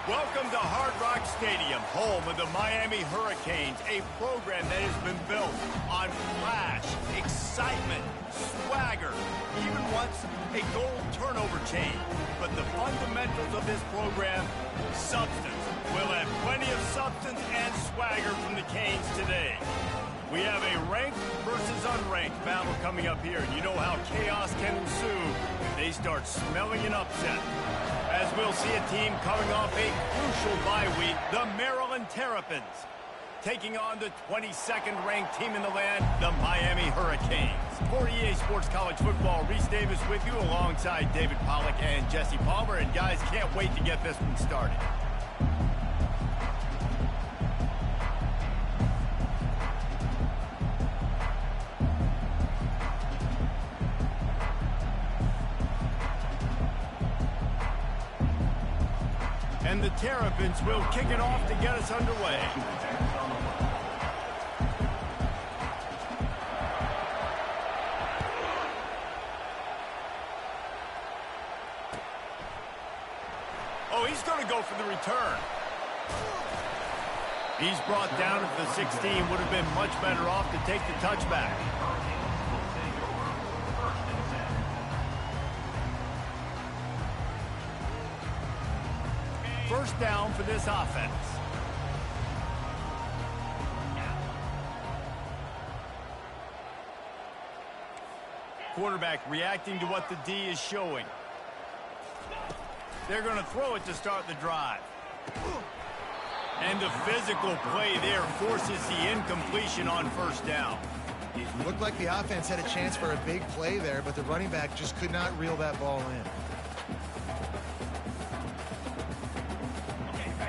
Welcome to Hard Rock Stadium, home of the Miami Hurricanes, a program that has been built on flash, excitement, swagger, even once a goal turnover chain. But the fundamentals of this program, substance. We'll have plenty of substance and swagger from the Canes today. We have a ranked versus unranked battle coming up here. You know how chaos can ensue if they start smelling an upset. As we'll see a team coming off a crucial bye week, the Maryland Terrapins, taking on the 22nd ranked team in the land, the Miami Hurricanes. For EA Sports College Football, Reese Davis with you alongside David Pollack and Jesse Palmer. And guys, can't wait to get this one started. And the Terrapins will kick it off to get us underway. Oh, he's going to go for the return. He's brought down at the 16. Would have been much better off to take the touchback. First down for this offense. Quarterback reacting to what the D is showing. They're going to throw it to start the drive. And the physical play there forces the incompletion on first down. It looked like the offense had a chance for a big play there, but the running back just could not reel that ball in.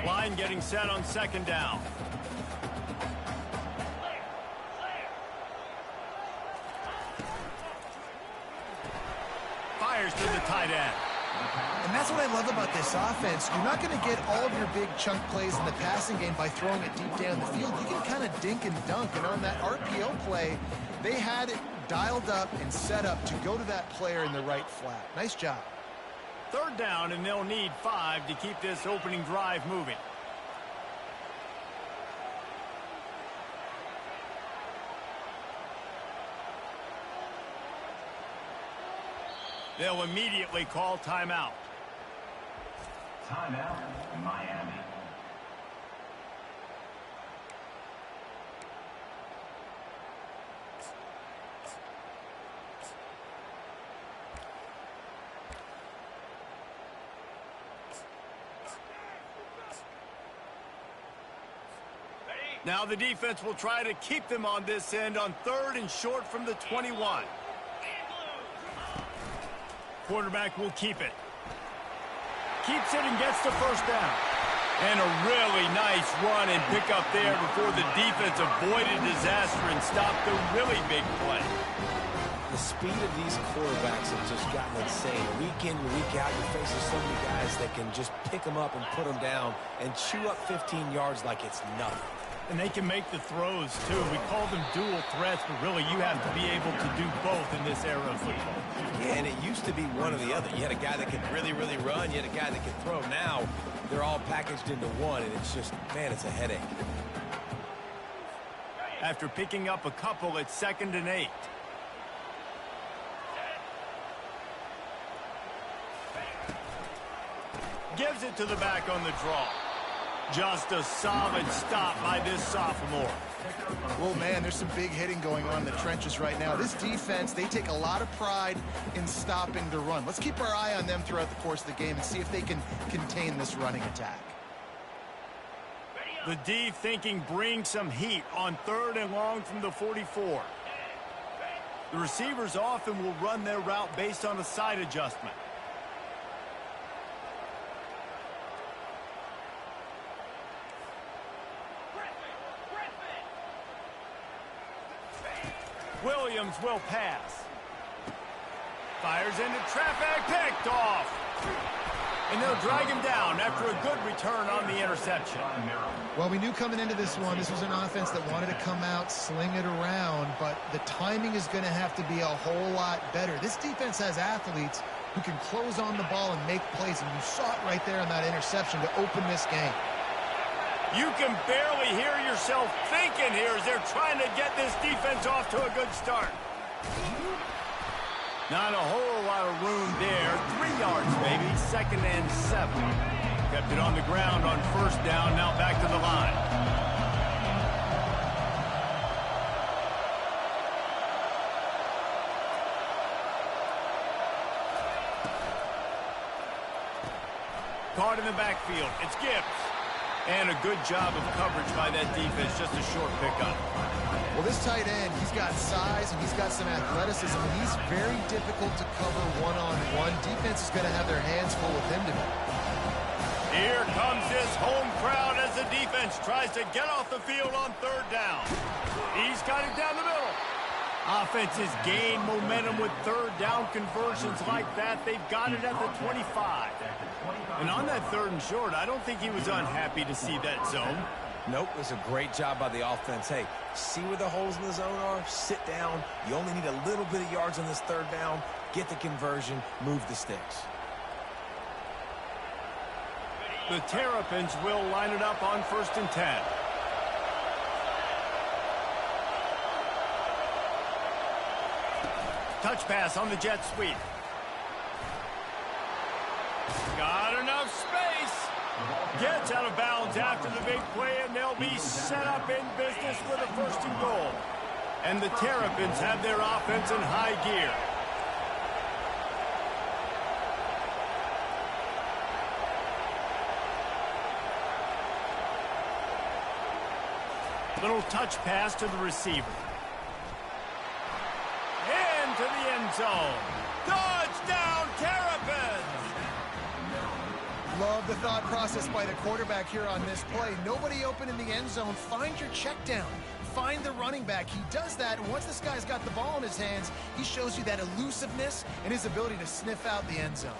Line getting set on second down. Fires to the tight end. And that's what I love about this offense. You're not going to get all of your big chunk plays in the passing game by throwing it deep down the field. You can kind of dink and dunk. And on that RPO play, they had it dialed up and set up to go to that player in the right flat. Nice job. Third down, and they'll need 5 to keep this opening drive moving. They'll immediately call timeout. Timeout, Miami. Now the defense will try to keep them on this end on third and short from the 21. Quarterback will keep it. Keeps it and gets the first down. And a really nice run and pick up there before the defense avoided disaster and stopped the really big play. The speed of these quarterbacks have just gotten insane. Week in, week out, you're facing so many guys that can just pick them up and put them down and chew up 15 yards like it's nothing. And they can make the throws, too. We call them dual threats, but really you have to be able to do both in this era of football. Yeah, and it used to be one or the other. You had a guy that could really, really run. You had a guy that could throw. Now they're all packaged into one, and it's just, man, it's a headache. After picking up a couple, it's 2nd and 8. Gives it to the back on the draw. Just a solid stop by this sophomore. Well, man, there's some big hitting going on in the trenches right now. This defense, they take a lot of pride in stopping the run. Let's keep our eye on them throughout the course of the game and see if they can contain this running attack. The D thinking bring some heat on third and long from the 44. The receivers often will run their route based on a side adjustment. Williams will pass. Fires into traffic, picked off. And they'll drag him down after a good return on the interception. Well, we knew coming into this one, this was an offense that wanted to come out, sling it around, but the timing is going to have to be a whole lot better. This defense has athletes, who can close on the ball and make plays, and you saw it right there in that interception to open this game. You can barely hear yourself thinking here as they're trying to get this defense off to a good start. Not a whole lot of room there. 3 yards, maybe. 2nd and 7. Kept it on the ground on 1st down. Now back to the line. Caught in the backfield. It's Gibbs. And a good job of coverage by that defense. Just a short pickup. Well, this tight end, he's got size and he's got some athleticism, and he's very difficult to cover one-on-one. Defense is going to have their hands full with him today. Here comes this home crowd as the defense tries to get off the field on 3rd down. He's got it down the middle. Offenses gain momentum with 3rd down conversions like that. They've got it at the 25. And on that 3rd and short, I don't think he was unhappy to see that zone. Nope, it was a great job by the offense. Hey, see where the holes in the zone are? Sit down. You only need a little bit of yards on this 3rd down. Get the conversion. Move the sticks. The Terrapins will line it up on 1st and 10. Touch pass on the jet sweep. Got enough space. Gets out of bounds after the big play, and they'll be set up in business with a 1st and goal. And the Terrapins have their offense in high gear. Little touch pass to the receiver. Into the end zone. Touchdown, Terrapins! Love the thought process by the quarterback here on this play. Nobody open in the end zone. Find your check down. Find the running back. He does that, and once this guy's got the ball in his hands, he shows you that elusiveness and his ability to sniff out the end zone.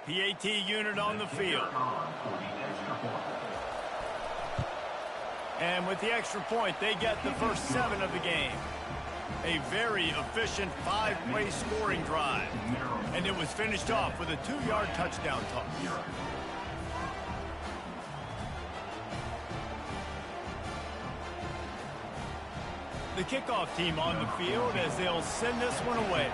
PAT unit on the field. And with the extra point, they get the first 7 of the game. A very efficient 5-play scoring drive. And it was finished off with a 2-yard touchdown toss. The kickoff team on the field as they'll send this one away.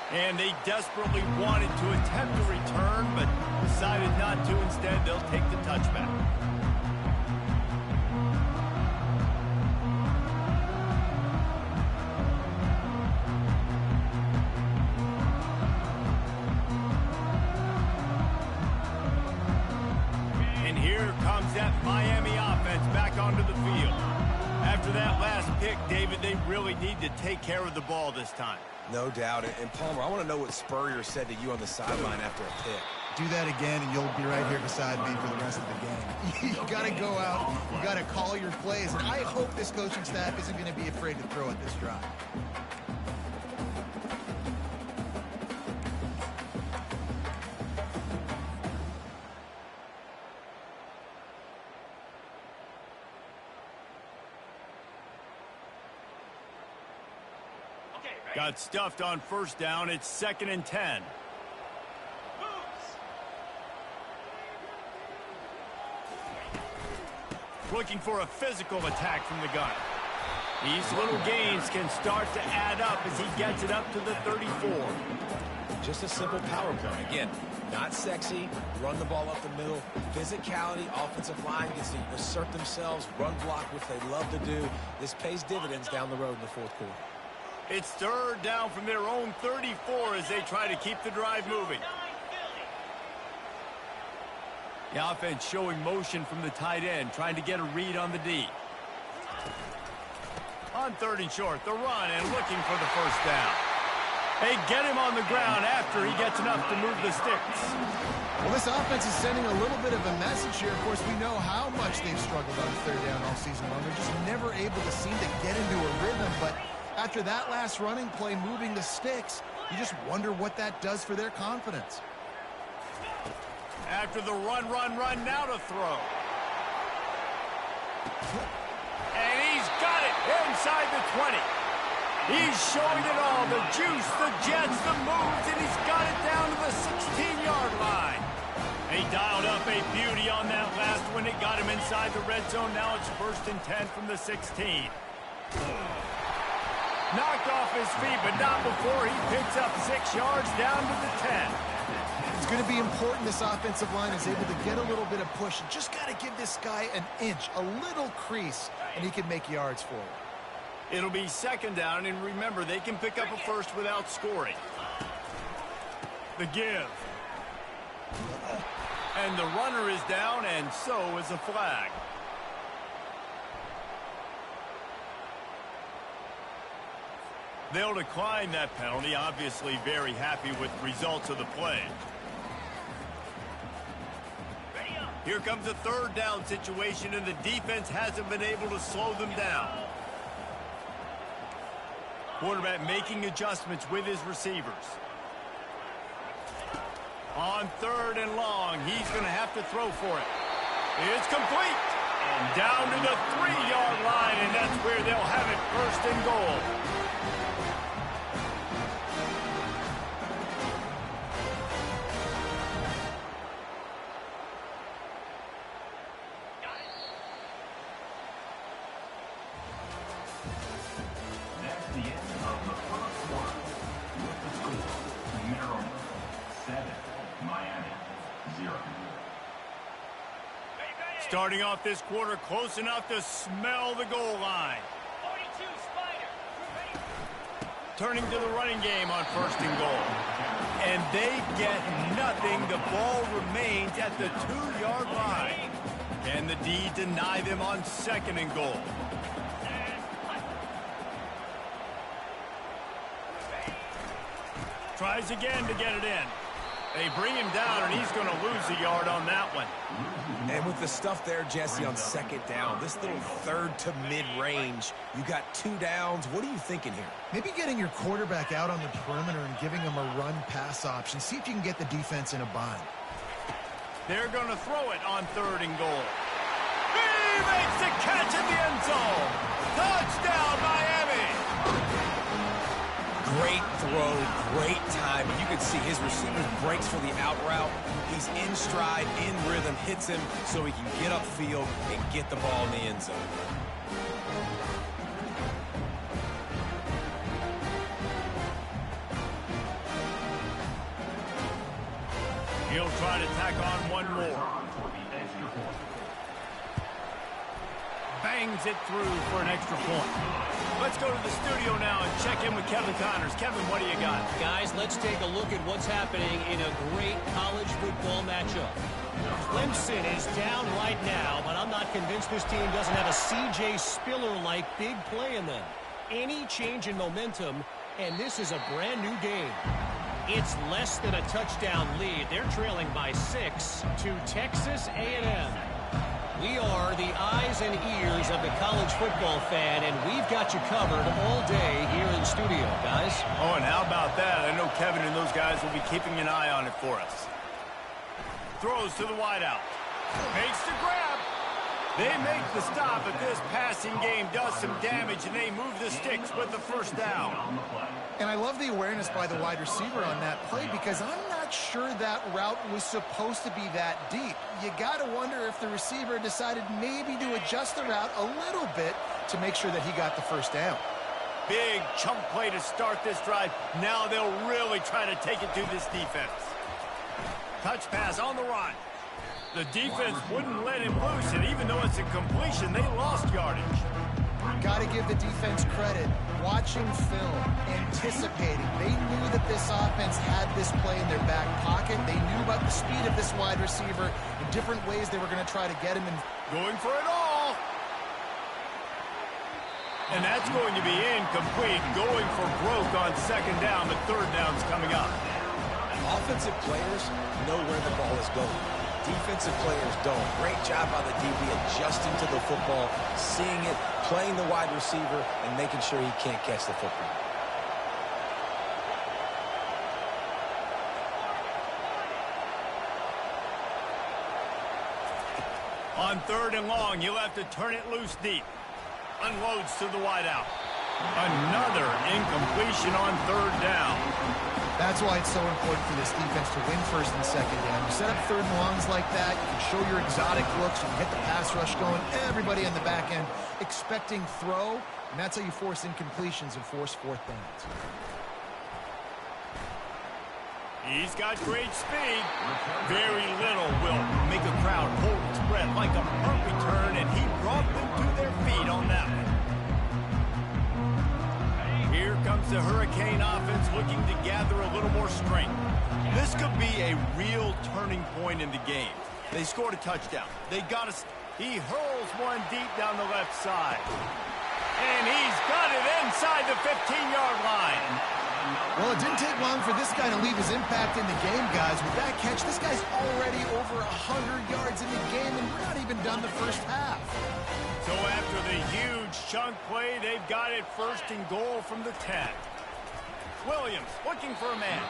And they desperately wanted to attempt a return, but decided not to. Instead, they'll take the touchback. And here comes that Miami offense back onto the field. After that last pick, David, they really need to take care of the ball this time. No doubt. And Palmer, I want to know what Spurrier said to you on the sideline after a pick. Do that again, and you'll be right here beside me for the rest of the game. You got to go out. You got to call your plays. And I hope this coaching staff isn't going to be afraid to throw at this drive. Got stuffed on 1st down. It's 2nd and 10. Looking for a physical attack from the gun. These little gains can start to add up as he gets it up to the 34. Just a simple power play. Again, not sexy. Run the ball up the middle. Physicality. Offensive line gets to assert themselves. Run block, which they love to do. This pays dividends down the road in the 4th quarter. It's 3rd down from their own 34 as they try to keep the drive moving. The offense showing motion from the tight end, trying to get a read on the D. On 3rd and short, the run and looking for the first down. They get him on the ground after he gets enough to move the sticks. Well, this offense is sending a little bit of a message here. Of course, we know how much they've struggled on 3rd down all season long. They're just never able to seem to get into a rhythm. But after that last running play, moving the sticks, you just wonder what that does for their confidence. After the run, now to throw. And he's got it inside the 20. He's showing it all, the juice, the jets, the moves, and he's got it down to the 16-yard line. He dialed up a beauty on that last one. It got him inside the red zone. Now it's 1st and 10 from the 16. Knocked off his feet, but not before he picks up 6 yards down to the 10. It's going to be important this offensive line is able to get a little bit of push. Just got to give this guy an inch, a little crease, and he can make yards for it. It'll be 2nd down, and remember, they can pick up a first without scoring. The give. And the runner is down, and so is a flag. They'll decline that penalty, obviously very happy with the results of the play. Here comes a 3rd down situation, and the defense hasn't been able to slow them down. Quarterback making adjustments with his receivers. On 3rd and long, he's going to have to throw for it. It's complete. And down to the 3-yard line, and that's where they'll have it 1st and goal. Starting off this quarter close enough to smell the goal line. 42 Spider. Turning to the running game on 1st and goal. And they get nothing. The ball remains at the 2-yard line. Can the D deny them on 2nd and goal? Tries again to get it in. They bring him down, and he's going to lose a yard on that one. And with the stuff there, Jesse, on 2nd down, this little 3rd to mid-range, you got 2 downs. What are you thinking here? Maybe getting your quarterback out on the perimeter and giving him a run-pass option. See if you can get the defense in a bind. They're going to throw it on 3rd and goal. He makes the catch in the end zone. Touchdown, Miami. Great throw, great time. You can see his receiver breaks for the out route. He's in stride, in rhythm, hits him so he can get upfield and get the ball in the end zone. He'll try to tack on one more. Bangs it through for an extra point. Let's go to the studio now and check in with Kevin Connors. Kevin, what do you got? Guys, let's take a look at what's happening in a great college football matchup. Clemson is down right now, but I'm not convinced this team doesn't have a C.J. Spiller-like big play in them. Any change in momentum, and this is a brand new game. It's less than a touchdown lead. They're trailing by 6 to Texas A&M. We are the eyes and ears of the college football fan, and we've got you covered all day here in studio, guys. Oh, and how about that? I know Kevin and those guys will be keeping an eye on it for us. Throws to the wideout. Makes the grab. They make the stop, but this passing game does some damage, and they move the sticks with the 1st down. And I love the awareness by the wide receiver on that play because I'm not sure that route was supposed to be that deep. You got to wonder if the receiver decided maybe to adjust the route a little bit to make sure that he got the 1st down. Big chunk play to start this drive. Now they'll really try to take it to this defense. Touch pass on the run. The defense wouldn't let him loose, and even though it's a completion, they lost yardage. Got to give the defense credit. Watching film, anticipating. They knew that this offense had this play in their back pocket. They knew about the speed of this wide receiver in different ways they were going to try to get him. Going for it all. And that's going to be incomplete, going for broke on second down, but third down's coming up. Offensive players know where the ball is going. Defensive players don't. Great job by the DB adjusting to the football, seeing it, playing the wide receiver, and making sure he can't catch the football. On third and long, you'll have to turn it loose deep. Unloads to the wideout. Another incompletion on third down. That's why it's so important for this defense to win first and second down. You set up third and longs like that, you can show your exotic looks, you can get the pass rush going, everybody on the back end expecting throw, and that's how you force incompletions and force fourth downs. He's got great speed. Very little will make a crowd hold its breath like a punt return, and he brought them to their feet on that one. Here comes the Hurricane offense looking to gather a little more strength. This could be a real turning point in the game. They scored a touchdown. They got us. He hurls one deep down the left side. And he's got it inside the 15-yard line. Well, it didn't take long for this guy to leave his impact in the game, guys. With that catch, this guy's already over 100 yards in the game, and we're not even done the first half. So after the huge chunk play, they've got it first and goal from the 10. Williams looking for a man.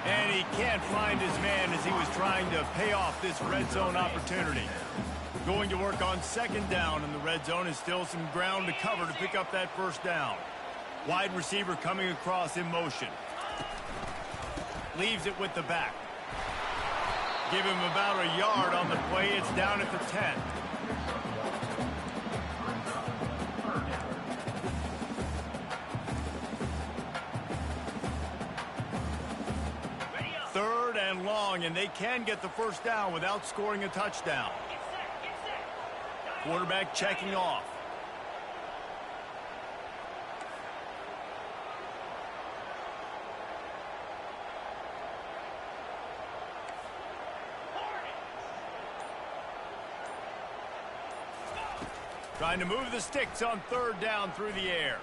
And he can't find his man as he was trying to pay off this red zone opportunity. Going to work on second down, and the red zone is still some ground to cover to pick up that first down. Wide receiver coming across in motion. Leaves it with the back. Give him about a yard on the play. It's down at the 10. Third and long, and they can get the first down without scoring a touchdown. Quarterback checking off. Trying to move the sticks on third down through the air.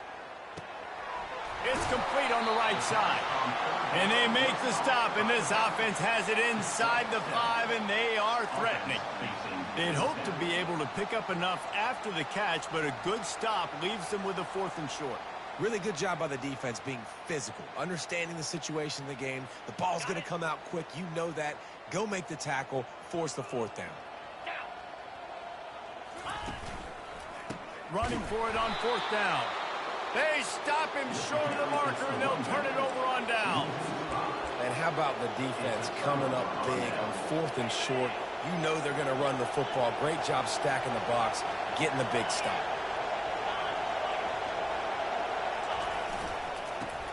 It's complete on the right side. And they make the stop, and this offense has it inside the 5, and they are threatening. They'd hope to be able to pick up enough after the catch, but a good stop leaves them with a fourth and short. Really good job by the defense being physical, understanding the situation in the game. The ball's going to come out quick. You know that. Go make the tackle, force the fourth down. Running for it on fourth down. They stop him short of the marker, and they'll turn it over on downs. And how about the defense coming up big on fourth and short? You know they're going to run the football. Great job stacking the box, getting the big stop.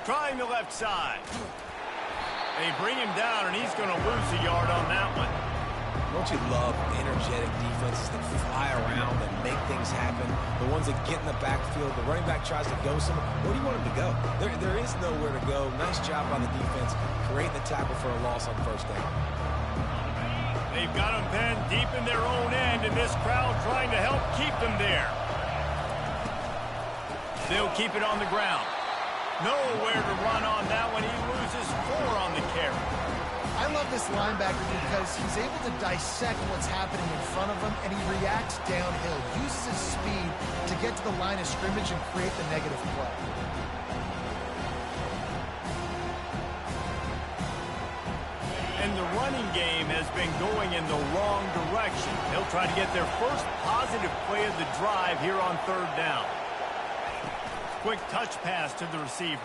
Trying the left side. They bring him down, and he's going to lose a yard on that one. Don't you love energetic defenses that fly around and make things happen? The ones that get in the backfield, the running back tries to go somewhere. Where do you want him to go? There is nowhere to go. Nice job by the defense, creating the tackle for a loss on first down. They've got them pinned deep in their own end, and this crowd trying to help keep them there. They'll keep it on the ground. Nowhere to run on that one. He loses 4 on the carry. I love this linebacker because he's able to dissect what's happening in front of him, and he reacts downhill, uses his speed to get to the line of scrimmage and create the negative play. And the running game has been going in the wrong direction. They'll try to get their first positive play of the drive here on third down. Quick touch pass to the receiver.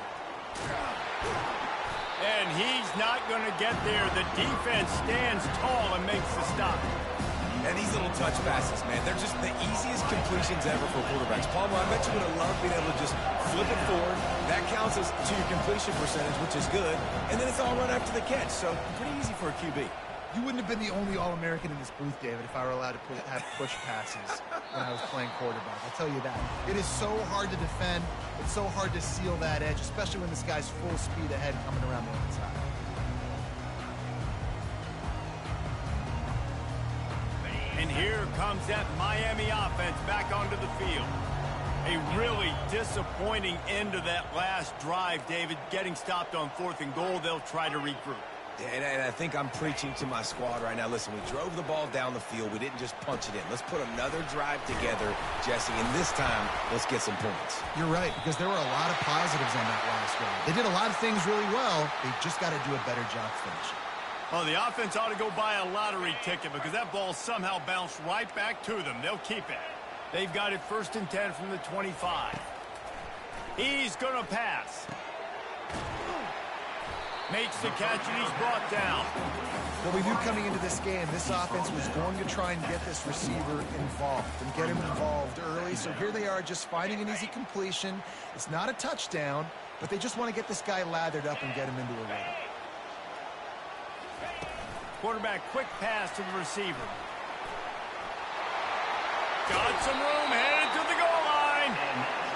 And he's not going to get there. The defense stands tall and makes the stop. And these little touch passes, man, they're just the easiest completions ever for quarterbacks. Palmer, I bet you would have loved being able to just flip it forward. That counts as to your completion percentage, which is good. And then it's all run after the catch, so pretty easy for a QB. You wouldn't have been the only All-American in this booth, David, if I were allowed to have push passes when I was playing quarterback. I'll tell you that. It is so hard to defend. It's so hard to seal that edge, especially when this guy's full speed ahead coming around the inside. And here comes that Miami offense back onto the field. A really disappointing end to that last drive, David. Getting stopped on 4th and goal, they'll try to regroup. And I think I'm preaching to my squad right now. Listen, we drove the ball down the field. We didn't just punch it in. Let's put another drive together, Jesse, and this time, let's get some points. You're right, because there were a lot of positives on that last drive. They did a lot of things really well. They've just got to do a better job finishing. Oh, the offense ought to go buy a lottery ticket because that ball somehow bounced right back to them. They'll keep it. They've got it 1st and 10 from the 25. He's going to pass. Makes the catch, and he's brought down. Well, we knew coming into this game, this offense was going to try and get this receiver involved and get him involved early. So here they are just finding an easy completion. It's not a touchdown, but they just want to get this guy lathered up and get him into a rhythm. Quarterback, quick pass to the receiver. Got some room, headed to the goal line.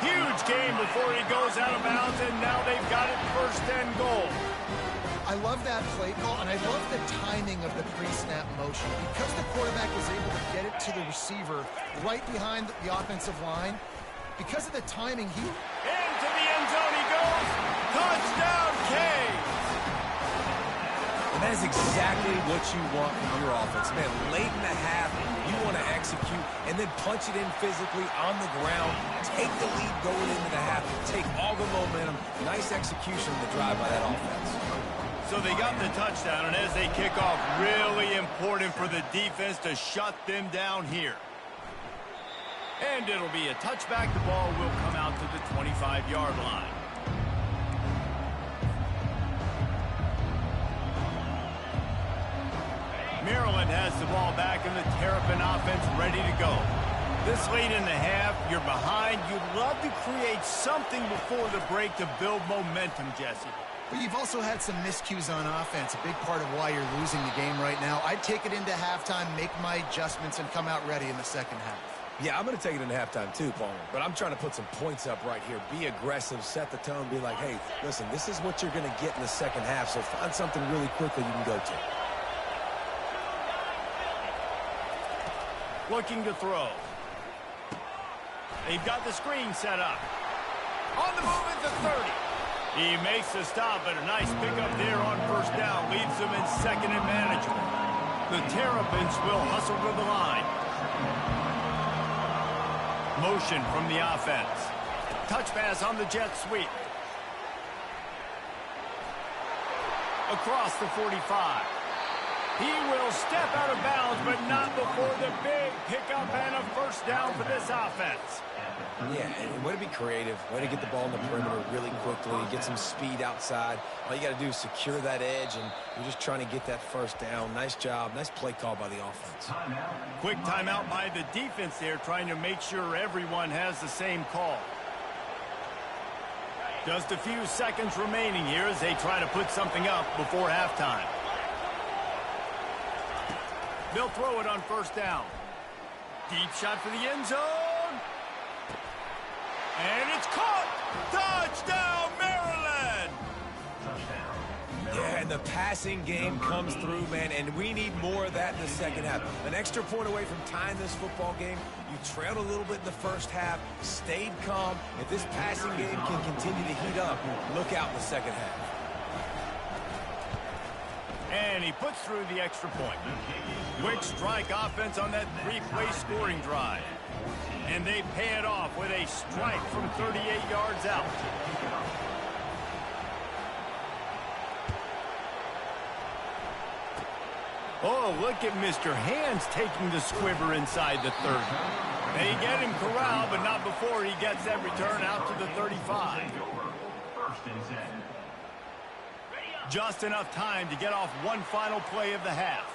Huge gain before he goes out of bounds, and now they've got it 1st and goal. I love that play call, and I love the timing of the pre-snap motion. Because the quarterback was able to get it to the receiver right behind the offensive line, because of the timing, he... Into the end zone he goes. Touchdown, Canes. And that is exactly what you want from your offense. Man, late in the half, you want to execute and then punch it in physically on the ground. Take the lead going into the half. Take all the momentum. Nice execution of the drive by that offense. So they got the touchdown, and as they kick off, really important for the defense to shut them down here. And it'll be a touchback. The ball will come out to the 25-yard line. Maryland has the ball back, and the Terrapin offense ready to go. This late in the half, you're behind. You'd love to create something before the break to build momentum, Jesse. But you've also had some miscues on offense, a big part of why you're losing the game right now. I'd take it into halftime, make my adjustments, and come out ready in the second half. Yeah, I'm going to take it into halftime too, Paul. But I'm trying to put some points up right here. Be aggressive, set the tone, be like, hey, listen, this is what you're going to get in the second half, so find something really quickly you can go to. Looking to throw. They've got the screen set up. On the move at the 30. He makes the stop, but a nice pickup there on 1st down. Leaves them in 2nd and manageable. The Terrapins will hustle to the line. Motion from the offense. Touch pass on the jet sweep. Across the 45. He will step out of bounds, but not before the big pickup and a 1st down for this offense. Yeah, and way to be creative, way to get the ball in the perimeter really quickly, get some speed outside. All you got to do is secure that edge, and you're just trying to get that 1st down. Nice job, nice play call by the offense. Quick timeout by the defense there, trying to make sure everyone has the same call. Just a few seconds remaining here as they try to put something up before halftime. They'll throw it on 1st down. Deep shot for the end zone. And it's caught! Touchdown, Maryland! Yeah, and the passing game comes through, man, and we need more of that in the second half. An extra point away from tying this football game. You trailed a little bit in the 1st half, stayed calm. If this passing game can continue to heat up, look out in the second half. And he puts through the extra point. Quick strike offense on that 3-play scoring drive. And they pay it off with a strike from 38 yards out. Oh, look at Mr. Hands taking the squiver inside the 30. They get him corralled, but not before he gets that return out to the 35. Just enough time to get off one final play of the half.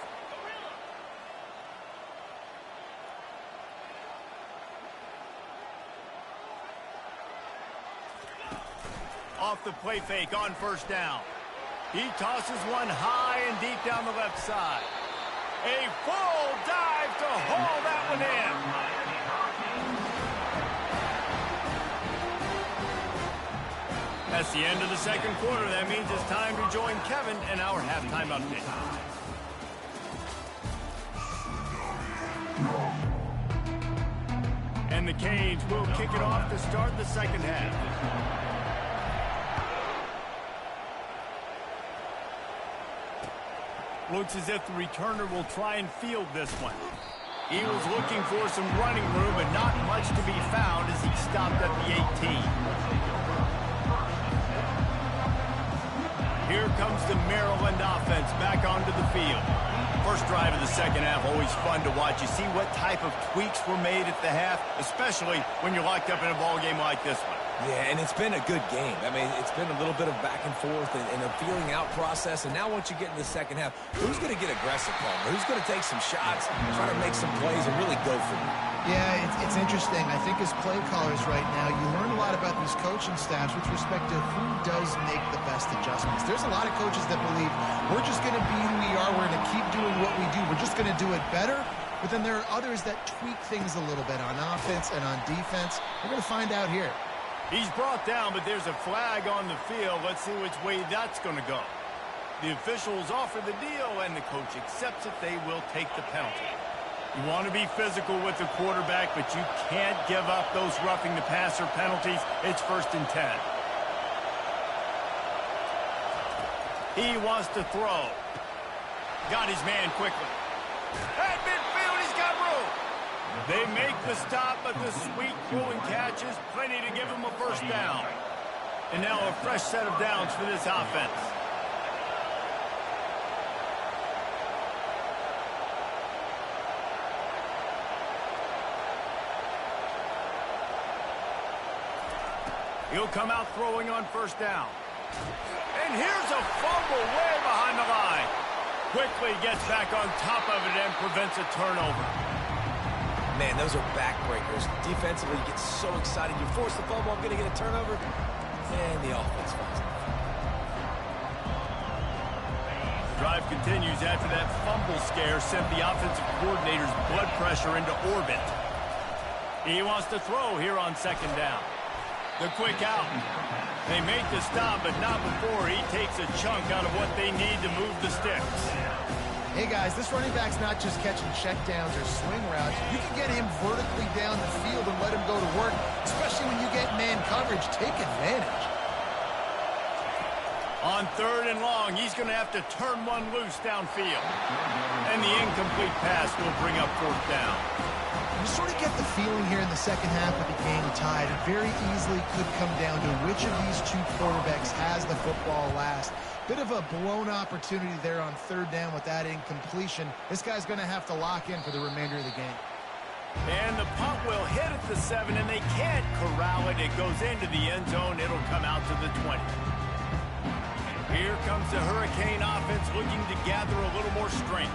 Off the play fake on 1st down. He tosses one high and deep down the left side. A full dive to haul that one in. That's the end of the second quarter. That means it's time to join Kevin in our halftime update. And and the Canes will kick it off to start the second half. Looks as if the returner will try and field this one. He was looking for some running room, but not much to be found as he stopped at the 18. Here comes the Maryland offense back onto the field. First drive of the second half, always fun to watch. You see what type of tweaks were made at the half, especially when you're locked up in a ball game like this one. Yeah, and it's been a good game. I mean, it's been a little bit of back and forth and a feeling out process. And now once you get in the second half, who's going to get aggressive, Palmer? Who's going to take some shots, try to make some plays, and really go for it? Yeah, it's interesting. I think as play callers right now, you learn a lot about these coaching staffs with respect to who does make the best adjustments. There's a lot of coaches that believe we're just going to be who we are. We're going to keep doing what we do. We're just going to do it better. But then there are others that tweak things a little bit on offense and on defense. We're going to find out here. He's brought down, but there's a flag on the field. Let's see which way that's going to go. The officials offer the deal, and the coach accepts it. They will take the penalty. You want to be physical with the quarterback, but you can't give up those roughing the passer penalties. It's 1st and 10. He wants to throw. Got his man quickly. At midfield, he's got room. They make the stop, but the sweet throwing catch is plenty to give him a first down. And now a fresh set of downs for this offense. He'll come out throwing on first down. And here's a fumble way behind the line. Quickly gets back on top of it and prevents a turnover. Man, those are backbreakers. Defensively, you get so excited. You force the fumble, I'm going to get a turnover, and the offense falls off. The drive continues after that fumble scare sent the offensive coordinator's blood pressure into orbit. He wants to throw here on second down. The quick out. They make the stop, but not before he takes a chunk out of what they need to move the sticks. Hey, guys, this running back's not just catching checkdowns or swing routes. You can get him vertically down the field and let him go to work, especially when you get man coverage. Take advantage. On 3rd and long, he's going to have to turn one loose downfield. And the incomplete pass will bring up 4th down. You sort of get the feeling here in the second half of the game tied. It very easily could come down to which of these two quarterbacks has the football last. Bit of a blown opportunity there on 3rd down with that incompletion. This guy's going to have to lock in for the remainder of the game. And the punt will hit at the 7, and they can't corral it. It goes into the end zone. It'll come out to the 20. Here comes the Hurricane offense looking to gather a little more strength.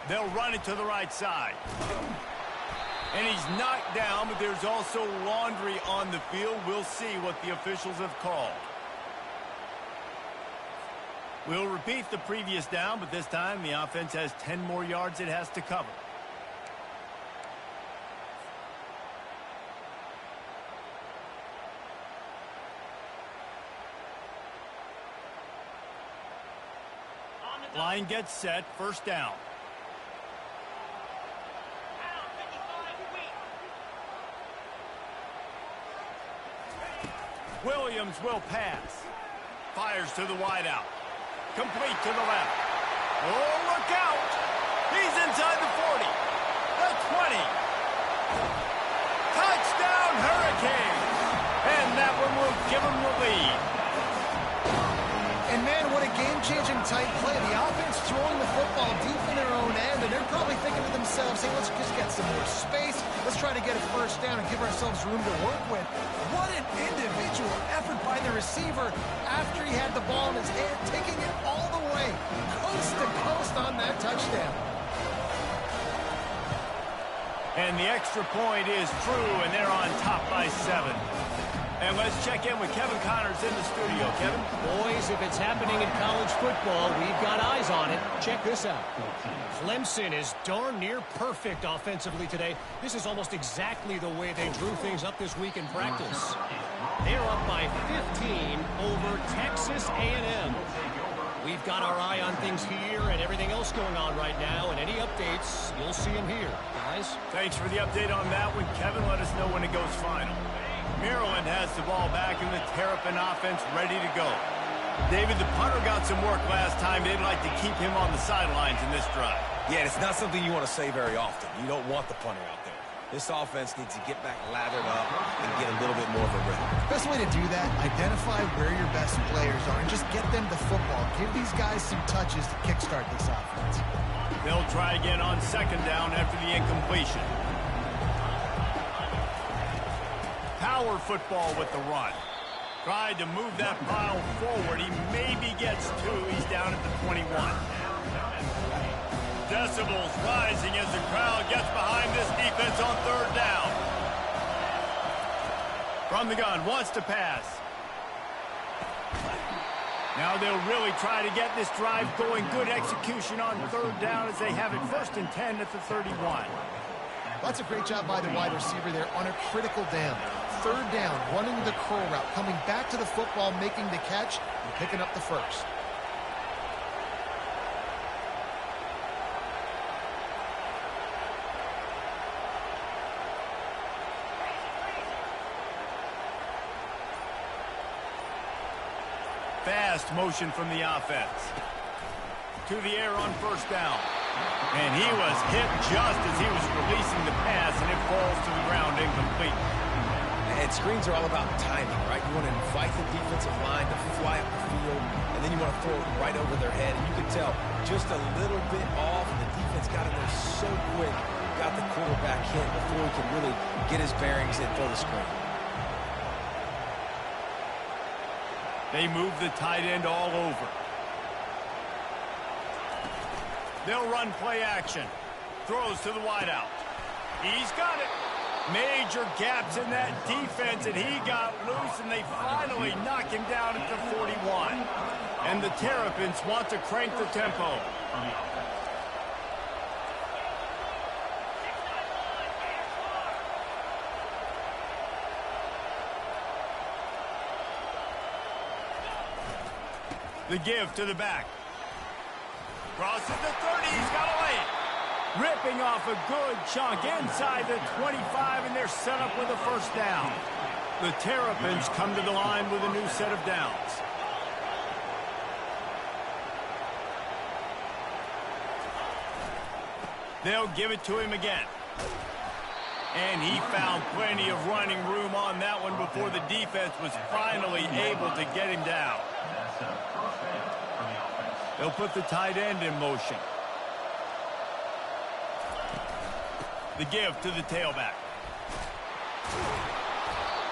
They'll run it to the right side. And he's knocked down, but there's also laundry on the field. We'll see what the officials have called. We'll repeat the previous down, but this time the offense has 10 more yards it has to cover. Line gets set, 1st down. Williams will pass. Fires to the wideout. Complete to the left. Oh, look out! He's inside the 40. The 20. Touchdown, Hurricanes! And that one will give them the lead. And, man, what a game-changing tight play. The offense throwing the football deep in their own end, and they're probably thinking to themselves, hey, let's just get some more space. Let's try to get a first down and give ourselves room to work with. What an individual effort by the receiver after he had the ball in his hand, taking it all the way, coast to coast on that touchdown. And the extra point is true, and they're on top by 7. And let's check in with Kevin Connors in the studio. Kevin? Boys, if it's happening in college football, we've got eyes on it. Check this out. Clemson is darn near perfect offensively today. This is almost exactly the way they drew things up this week in practice. They're up by 15 over Texas A&M. We've got our eye on things here and everything else else going on right now, and any updates, you'll see them here. Guys? Thanks for the update on that one, Kevin. Let us know when it goes final. Maryland has the ball back, and the Terrapin offense ready to go. David, the punter got some work last time. They'd like to keep him on the sidelines in this drive. Yeah, it's not something you want to say very often. You don't want the punter out there. This offense needs to get back lathered up and get a little bit more of a rhythm. Best way to do that, identify where your best players are and just get them the football. Give these guys some touches to kickstart this offense. They'll try again on second down after the incompletion. Power football with the run. Tried to move that pile forward. He maybe gets two. He's down at the 21. Decibels rising as the crowd gets behind this defense on third down. From the gun, wants to pass. Now they'll really try to get this drive going. Good execution on third down as they have it 1st and 10 at the 31. That's a great job by the wide receiver there on a critical down. Third down, running the curl route, coming back to the football, making the catch, and picking up the first. Fast motion from the offense. To the air on first down. And he was hit just as he was releasing the pass, and it falls to the ground incomplete. And screens are all about timing, right? You want to invite the defensive line to fly up the field, and then you want to throw it right over their head. And you can tell just a little bit off, and the defense got in there so quick, got the quarterback hit before he could really get his bearings and throw the screen. They move the tight end all over. They'll run play action. Throws to the wideout. He's got it. Major gaps in that defense, and he got loose, and they finally knock him down at the 41. And the Terrapins want to crank the tempo. The give to the back. Crosses the 30. He's got a lane. Ripping off a good chunk inside the 25, and they're set up with a first down. The Terrapins come to the line with a new set of downs. They'll give it to him again. And he found plenty of running room on that one before the defense was finally able to get him down. They'll put the tight end in motion. The give to the tailback.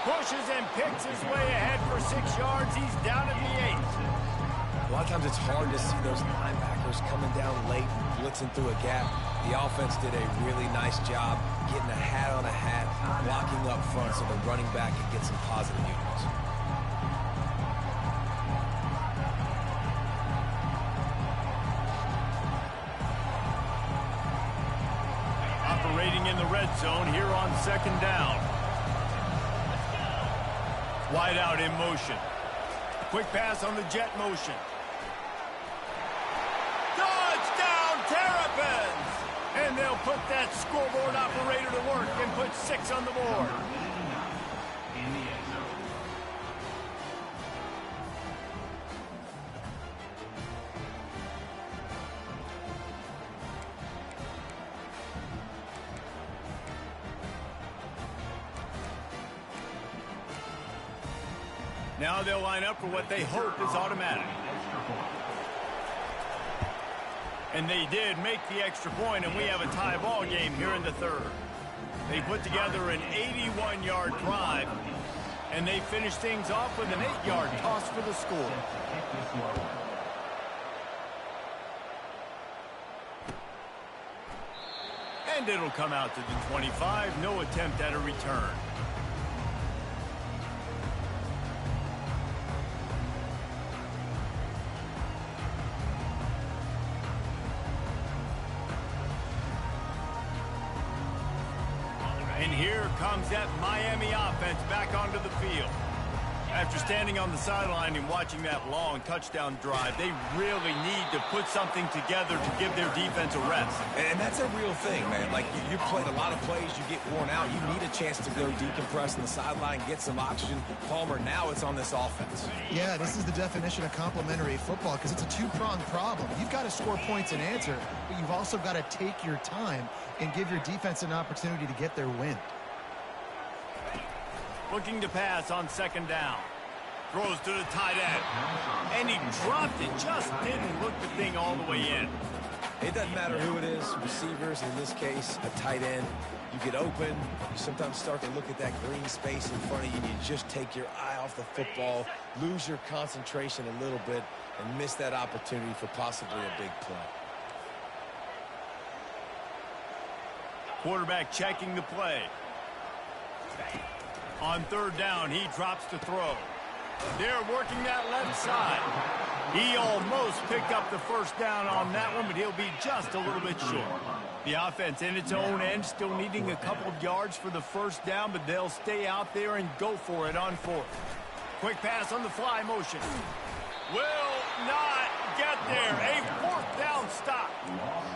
Pushes and picks his way ahead for 6 yards. He's down at the 8. A lot of times it's hard to see those linebackers coming down late and blitzing through a gap. The offense did a really nice job getting a hat on a hat, blocking up front so the running back could get some positive units. Operating in the red zone here on second down. Wide out in motion. Quick pass on the jet motion. Touchdown Terrapins! And they'll put that scoreboard operator to work and put 6 on the board. Now they'll line up for what they hope is automatic. And they did make the extra point, and we have a tie ball game here in the third. They put together an 81-yard drive, and they finish things off with an 8-yard toss for the score. And it'll come out to the 25. No attempt at a return. And here comes that Miami offense back onto the field. After standing on the sideline and watching that long touchdown drive, they really need to put something together to give their defense a rest. And that's a real thing, man. Like, you played a lot of plays, you get worn out. You need a chance to go decompress on the sideline, get some oxygen. Palmer, now it's on this offense. Yeah, this is the definition of complementary football because it's a two-pronged problem. You've got to score points and answer, but you've also got to take your time and give your defense an opportunity to get their win. Looking to pass on second down. Throws to the tight end. And he dropped it. Just didn't look the thing all the way in. It doesn't matter who it is, receivers, in this case, a tight end. You get open, you sometimes start to look at that green space in front of you, and you just take your eye off the football, lose your concentration a little bit, and miss that opportunity for possibly a big play. Quarterback checking the play. On third down, he drops to throw. They're working that left side. He almost picked up the first down on that one, but he'll be just a little bit short. The offense in its own end still needing a couple of yards for the first down, but they'll stay out there and go for it on fourth. Quick pass on the fly motion. Will not get there. A fourth down stop.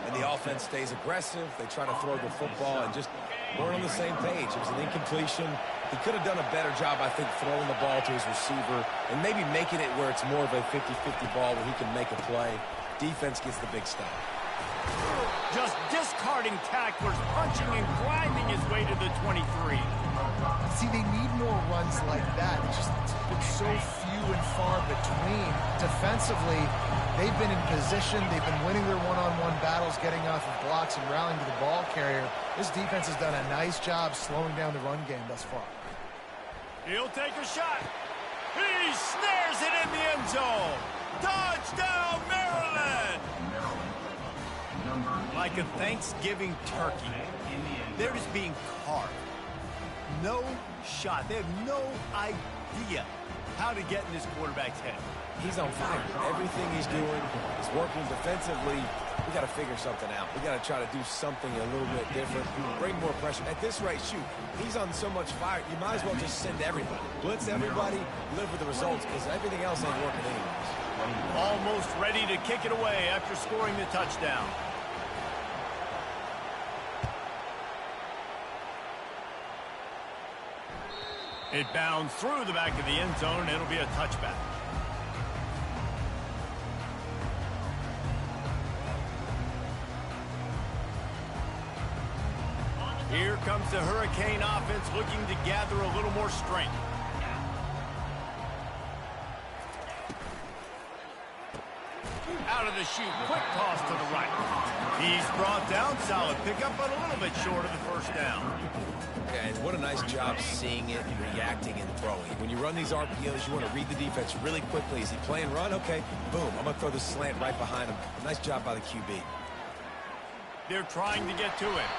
And the offense stays aggressive. They try to throw the football and just weren't on the same page. It was an incompletion. He could have done a better job, I think, throwing the ball to his receiver and maybe making it where it's more of a 50-50 ball where he can make a play. Defense gets the big stop. Just discarding tacklers, punching and grinding his way to the 23. See, they need more runs like that. It's just been so few and far between. Defensively, they've been in position. They've been winning their one-on-one battles, getting off of blocks and rallying to the ball carrier. This defense has done a nice job slowing down the run game thus far. He'll take a shot. He snares it in the end zone. Touchdown, Maryland! Like a Thanksgiving turkey, they're just being carved. No shot. They have no idea how to get in this quarterback's head. He's on fire. Everything he's doing is working defensively. We got to figure something out. We got to try to do something a little bit different. Bring more pressure. At this rate, shoot, he's on so much fire, you might as well just send everybody. Blitz everybody, live with the results, because everything else ain't working anyways. Almost ready to kick it away after scoring the touchdown. It bounds through the back of the end zone, and it'll be a touchback. Here comes the Hurricane offense looking to gather a little more strength. Out of the chute, quick toss to the right. He's brought down, solid pickup, but a little bit short of the first down. Yeah, and what a nice job seeing it, reacting, and throwing. When you run these RPOs, you want to read the defense really quickly. Is he playing run? Okay, boom, I'm going to throw this slant right behind him. Nice job by the QB. They're trying to get to it.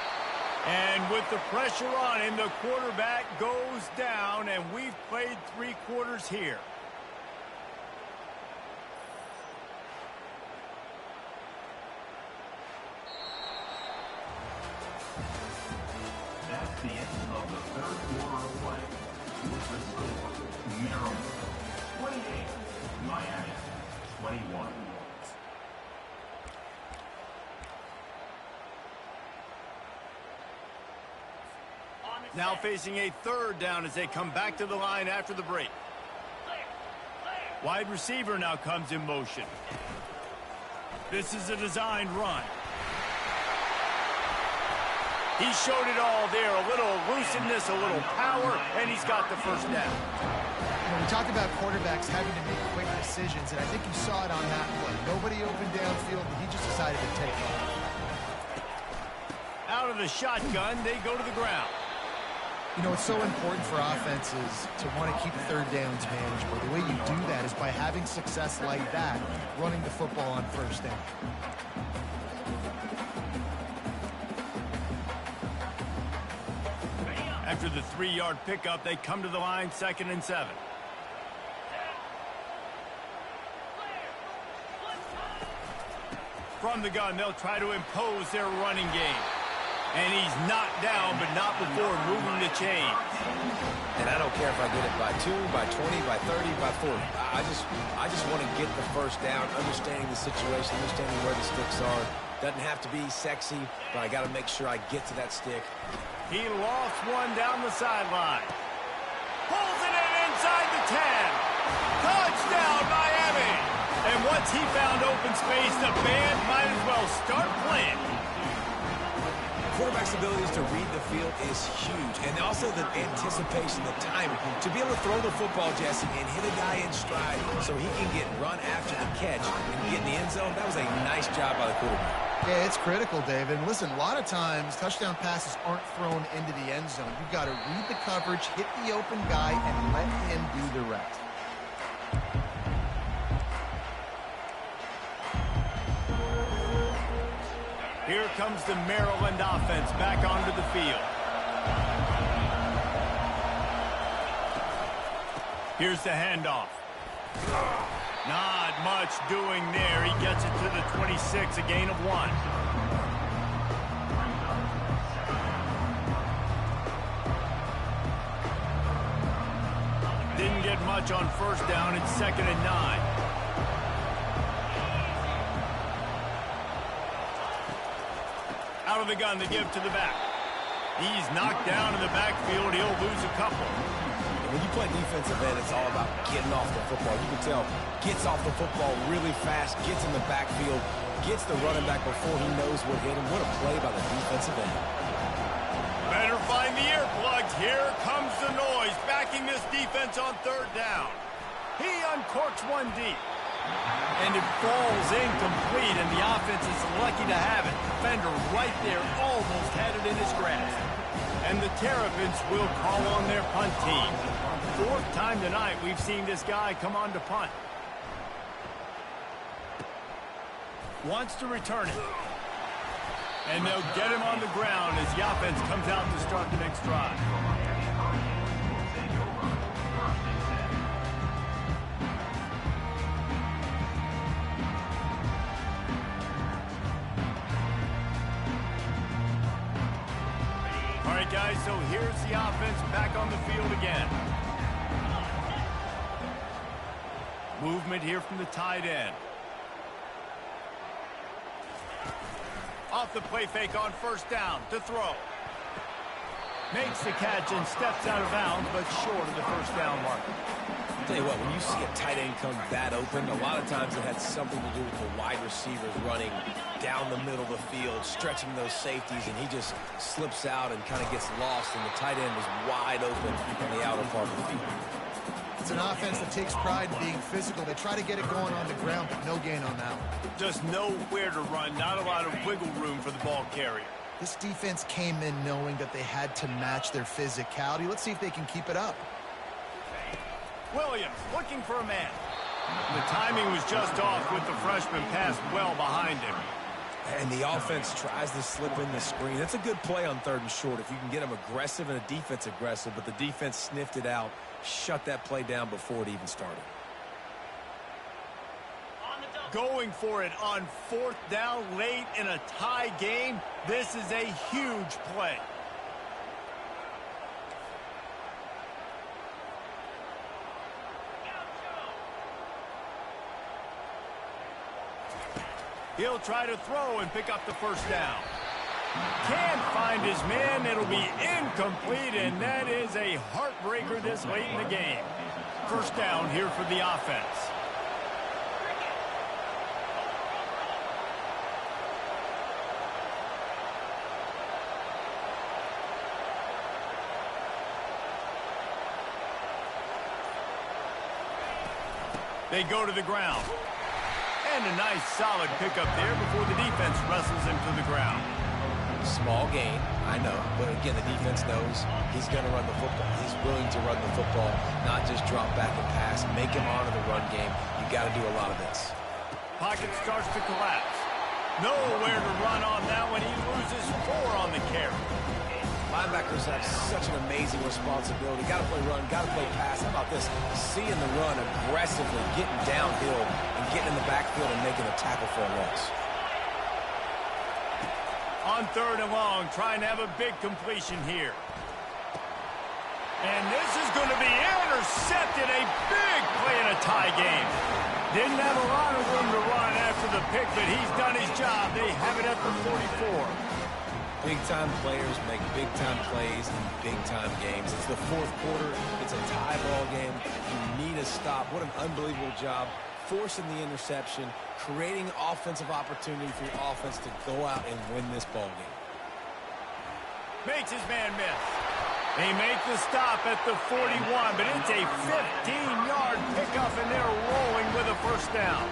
And with the pressure on him, the quarterback goes down, and we've played 3 quarters here. That's the end of the third quarter of play. With the score, Maryland 28, Miami 21. Now facing a third down as they come back to the line after the break. Wide receiver now comes in motion. This is a designed run. He showed it all there. A little looseness, a little power, and he's got the first down. You know, we talked about quarterbacks having to make quick decisions, and I think you saw it on that play. Nobody opened downfield, but he just decided to take off. Out of the shotgun, they go to the ground. You know, it's so important for offenses to want to keep third downs manageable. The way you do that is by having success like that, running the football on first down. After the 3-yard pickup, they come to the line, 2nd and 7. From the gun, they'll try to impose their running game. And he's knocked down, but not before moving the chain. And I don't care if I get it by 2, by 20, by 30, by 40. I just want to get the first down, understanding the situation, understanding where the sticks are. Doesn't have to be sexy, but I got to make sure I get to that stick. He lost one down the sideline. Pulls it in inside the 10. Touchdown, Miami! And once he found open space, the band might as well start playing. Quarterback's abilities to read the field is huge, and also the anticipation, the timing. To be able to throw the football, Jesse, and hit a guy in stride so he can get run after the catch and get in the end zone, that was a nice job by the quarterback. Yeah, it's critical, David. Listen, a lot of times touchdown passes aren't thrown into the end zone. You've got to read the coverage, hit the open guy, and let him do the rest. Here comes the Maryland offense back onto the field. Here's the handoff. Not much doing there. He gets it to the 26, a gain of 1. Didn't get much on first down. It's 2nd and 9. Out of the gun to give to the back. He's knocked down in the backfield. He'll lose a couple. When you play defensive end, it's all about getting off the football. You can tell, gets off the football really fast, gets in the backfield, gets the running back before he knows what hit him. What a play by the defensive end. Better find the earplugs. Here comes the noise, backing this defense on 3rd down. He uncorks one deep. And it falls incomplete, and the offense is lucky to have it. Defender right there almost had it in his grasp. And the Terrapins will call on their punt team. 4th time tonight we've seen this guy come on to punt. Wants to return it. And they'll get him on the ground as the offense comes out to start the next drive. All right, guys, so here's the offense back on the field again. Movement here from the tight end. Off the play fake on 1st down to throw. Makes the catch and steps out of bounds, but short of the 1st down mark. I'll tell you what, when you see a tight end come that open, a lot of times it had something to do with the wide receivers running down the middle of the field, stretching those safeties, and he just slips out and kind of gets lost, and the tight end was wide open in the outer part of the field. It's an offense that takes pride in being physical. They try to get it going on the ground, but no gain on that one. Just nowhere to run, not a lot of wiggle room for the ball carrier. This defense came in knowing that they had to match their physicality. Let's see if they can keep it up. Williams looking for a man. The timing was just off with the freshman pass well behind him. And the offense tries to slip in the screen. That's a good play on 3rd and short if you can get them aggressive and a defense aggressive, but the defense sniffed it out, shut that play down before it even started. Going for it on 4th down late in a tie game. This is a huge play. He'll try to throw and pick up the 1st down. Can't find his man. It'll be incomplete, and that is a heartbreaker this late in the game. 1st down here for the offense. They go to the ground. And a nice solid pickup there before the defense wrestles him to the ground. Small gain, I know, but again, the defense knows he's going to run the football. He's willing to run the football, not just drop back and pass, make him honor the run game. You got to do a lot of this. Pocket starts to collapse. Nowhere to run on that one. He loses 4 on the carry. Linebackers have such an amazing responsibility. Got to play run, got to play pass. How about this? Seeing the run aggressively, getting downhill, and getting in the backfield and making a tackle for a loss. On 3rd and long, trying to have a big completion here. And this is going to be intercepted. A big play in a tie game. Didn't have a lot of room to run after the pick, but he's done his job. They have it at the 44. Big-time players make big-time plays in big-time games. It's the 4th quarter. It's a tie ball game. You need a stop. What an unbelievable job forcing the interception, creating offensive opportunity for your offense to go out and win this ball game. Makes his man miss. They make the stop at the 41, but it's a 15-yard pickup, and they're rolling with a first down.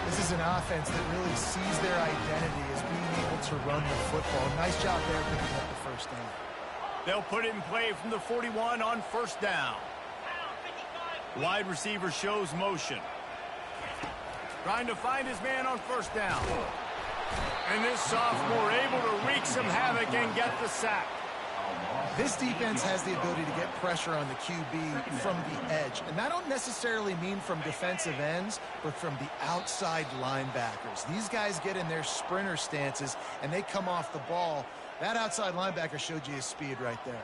This is an offense that really sees their identity as being able to run the football. Nice job there picking up the first down. They'll put it in play from the 41 on first down. Wide receiver shows motion. Trying to find his man on first down. And this sophomore able to wreak some havoc and get the sack. This defense has the ability to get pressure on the QB from the edge. And I don't necessarily mean from defensive ends, but from the outside linebackers. These guys get in their sprinter stances, and they come off the ball. That outside linebacker showed you his speed right there.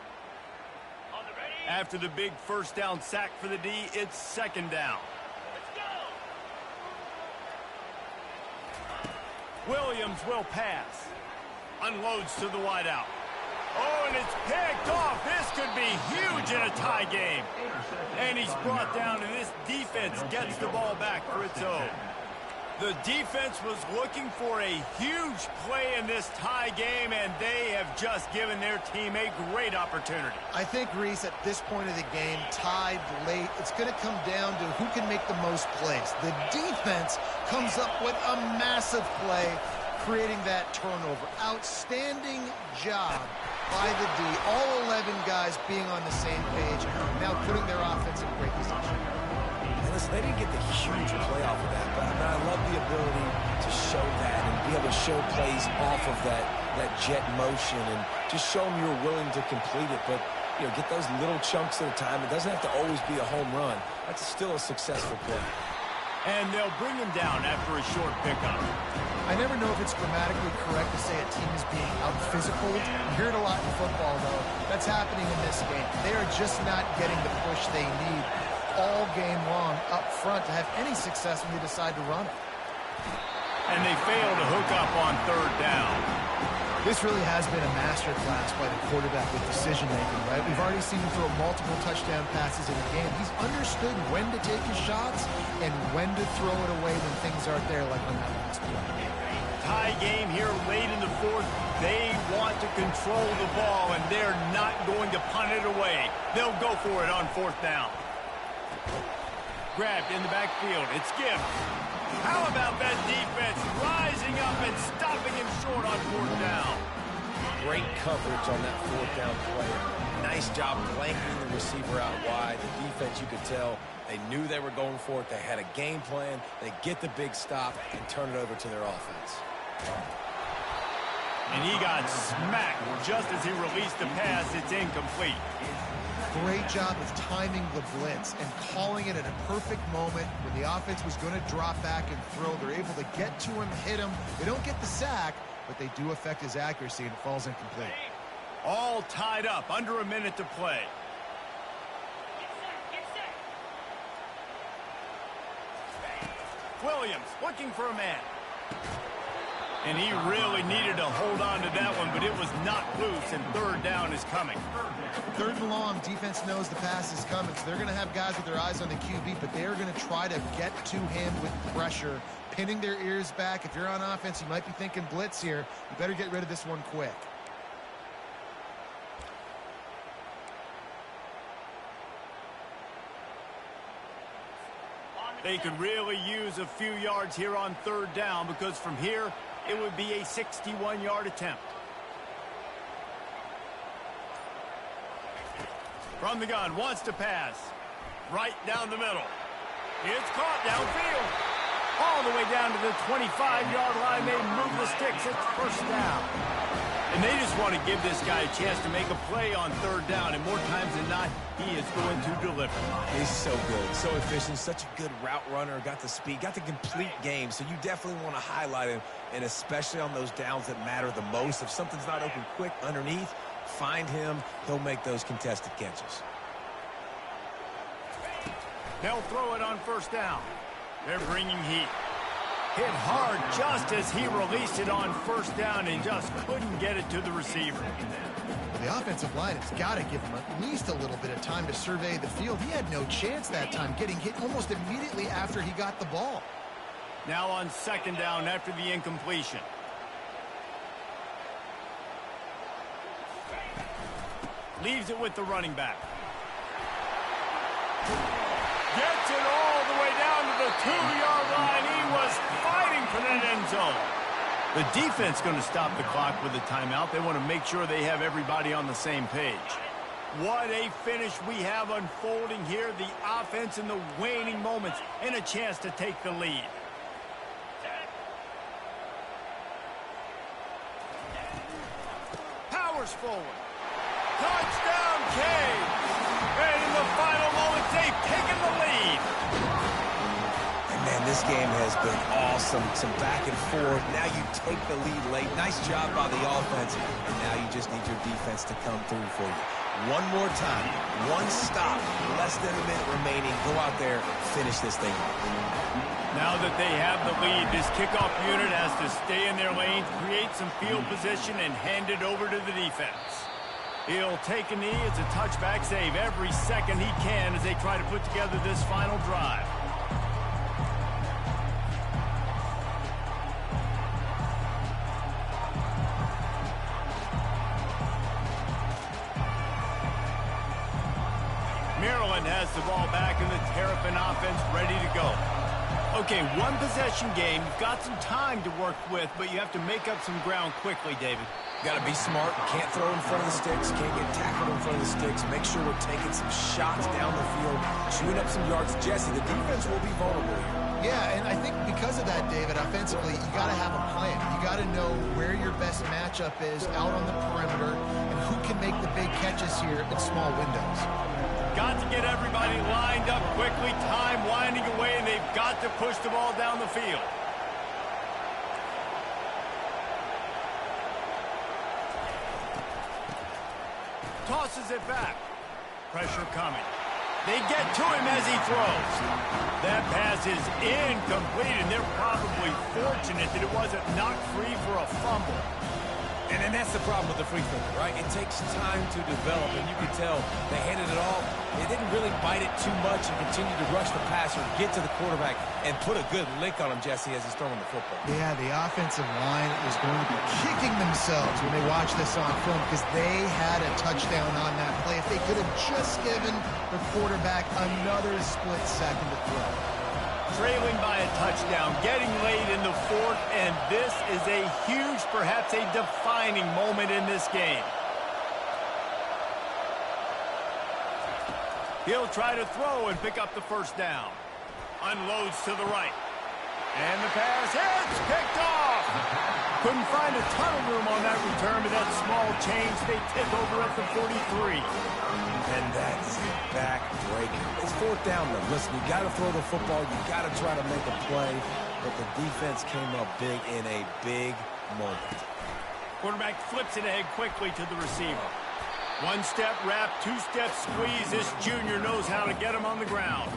After the big first down sack for the D, it's 2nd down. Williams will pass. Unloads to the wideout. Oh, and it's picked off. This could be huge in a tie game. And he's brought down, and this defense gets the ball back for its own. The defense was looking for a huge play in this tie game, and they have just given their team a great opportunity. I think, Reese, at this point of the game, tied late, it's going to come down to who can make the most plays. The defense comes up with a massive play, creating that turnover. Outstanding job by the D. All 11 guys being on the same page, now putting their offense in great position. And listen, they didn't get the huge play off of that, but I love the ability to show that and be able to show plays off of that jet motion and just show them you're willing to complete it. But, you know, get those little chunks at a time. It doesn't have to always be a home run. That's still a successful play. And they'll bring him down after a short pickup. I never know if it's grammatically correct to say a team is being out-physical. You hear it a lot in football, though. That's happening in this game. They are just not getting the push they need all game long up front to have any success when they decide to run it. And they fail to hook up on 3rd down. This really has been a masterclass by the quarterback with decision-making, right? We've already seen him throw multiple touchdown passes in the game. He's understood when to take his shots and when to throw it away when things aren't there, like on that last play. Tie game here late in the 4th. They want to control the ball, and they're not going to punt it away. They'll go for it on 4th down. Grabbed in the backfield. It's Gibbs. How about that defense rising up and stopping him short on 4th down? Great coverage on that 4th down play. Nice job blanketing the receiver out wide. The defense, you could tell, they knew they were going for it. They had a game plan. They get the big stop and turn it over to their offense. And he got smacked just as he released the pass. It's incomplete. Great job of timing the blitz and calling it at a perfect moment when the offense was going to drop back and throw. They're able to get to him, hit him. They don't get the sack, but they do affect his accuracy, and it falls incomplete. All tied up, under a minute to play. Williams looking for a man. And he really needed to hold on to that one, but it was not loose, and 3rd down is coming. 3rd and long, defense knows the pass is coming, so they're going to have guys with their eyes on the QB, but they are going to try to get to him with pressure, pinning their ears back. If you're on offense, you might be thinking blitz here. You better get rid of this one quick. They could really use a few yards here on 3rd down, because from here, it would be a 61-yard attempt. From the gun, wants to pass. Right down the middle. It's caught downfield. All the way down to the 25-yard line. They move the sticks. It's 1st down. And they just want to give this guy a chance to make a play on third down, and more times than not, he is going to deliver. He's so good, so efficient, such a good route runner, got the speed, got the complete game, so you definitely want to highlight him, and especially on those downs that matter the most. If something's not open quick underneath, find him. He'll make those contested catches. They'll throw it on first down. They're bringing heat. Hit hard just as he released it on first down and just couldn't get it to the receiver. The offensive line has got to give him at least a little bit of time to survey the field. He had no chance that time, getting hit almost immediately after he got the ball. Now on second down after the incompletion. Leaves it with the running back. Gets it all the way down to the 2-yard line. He was fighting for that end zone. The defense going to stop the clock with a timeout. They want to make sure they have everybody on the same page. What a finish we have unfolding here. The offense in the waning moments and a chance to take the lead. Powers forward. Touchdown, Cade. And in the final moments, they've taken the lead. And man, this game has been awesome. Some back and forth. Now you take the lead late. Nice job by the offense. And now you just need your defense to come through for you. One more time. One stop. Less than a minute remaining. Go out there, finish this thing up. Now that they have the lead, this kickoff unit has to stay in their lanes, create some field position, and hand it over to the defense. He'll take a knee. It's a touchback save every second he can as they try to put together this final drive. Maryland has the ball back in the Terrapin offense ready to go. Okay, one possession game. You've got some time to work with, but you have to make up some ground quickly, David. Got to be smart. Can't throw in front of the sticks. Can't get tackled in front of the sticks. Make sure we're taking some shots down the field, chewing up some yards. Jesse, the defense will be vulnerable here. Yeah, and I think because of that, David, offensively, you got to have a plan. You got to know where your best matchup is out on the perimeter and who can make the big catches here in small windows. Got to get everybody lined up quickly. Time winding away, and they've got to push the ball down the field. Tosses it back. Pressure coming. They get to him as he throws. That pass is incomplete, and they're probably fortunate that it wasn't knocked free for a fumble. And then that's the problem with the free throw, right? It takes time to develop, and you can tell they handed it off. They didn't really bite it too much and continue to rush the passer, get to the quarterback, and put a good lick on him, Jesse, as he's throwing the football. Yeah, the offensive line is going to be kicking themselves when they watch this on film because they had a touchdown on that play. If they could have just given the quarterback another split second to throw. Trailing by a touchdown, getting late in the fourth, and this is a huge, perhaps a defining moment in this game. He'll try to throw and pick up the first down. Unloads to the right. And the pass hits, picked off. Couldn't find a ton of room on that return, but that small change, they tip over at the 43. And that is a back-breaker. It's fourth down, though. Listen, you got to throw the football. You got to try to make a play. But the defense came up big in a big moment. Quarterback flips it ahead quickly to the receiver. One-step wrap, two-step squeeze. This junior knows how to get him on the ground.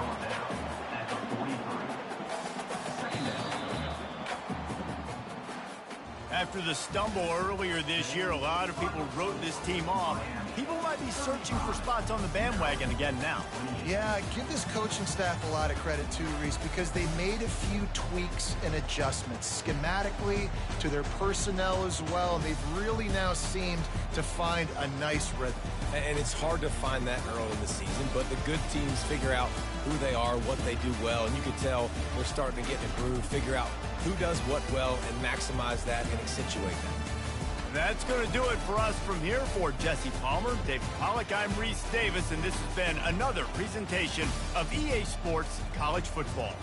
After the stumble earlier this year, a lot of people wrote this team off. People might be searching for spots on the bandwagon again now. Yeah, give this coaching staff a lot of credit too, Reese, because they made a few tweaks and adjustments schematically to their personnel as well, and they've really now seemed to find a nice rhythm. And it's hard to find that early in the season, but the good teams figure out who they are, what they do well, and you can tell they're starting to get in a groove, figure out who does what well, and maximize that and accentuate that. That's going to do it for us from here. For Jesse Palmer, David Pollack, I'm Reese Davis, and this has been another presentation of EA Sports College Football.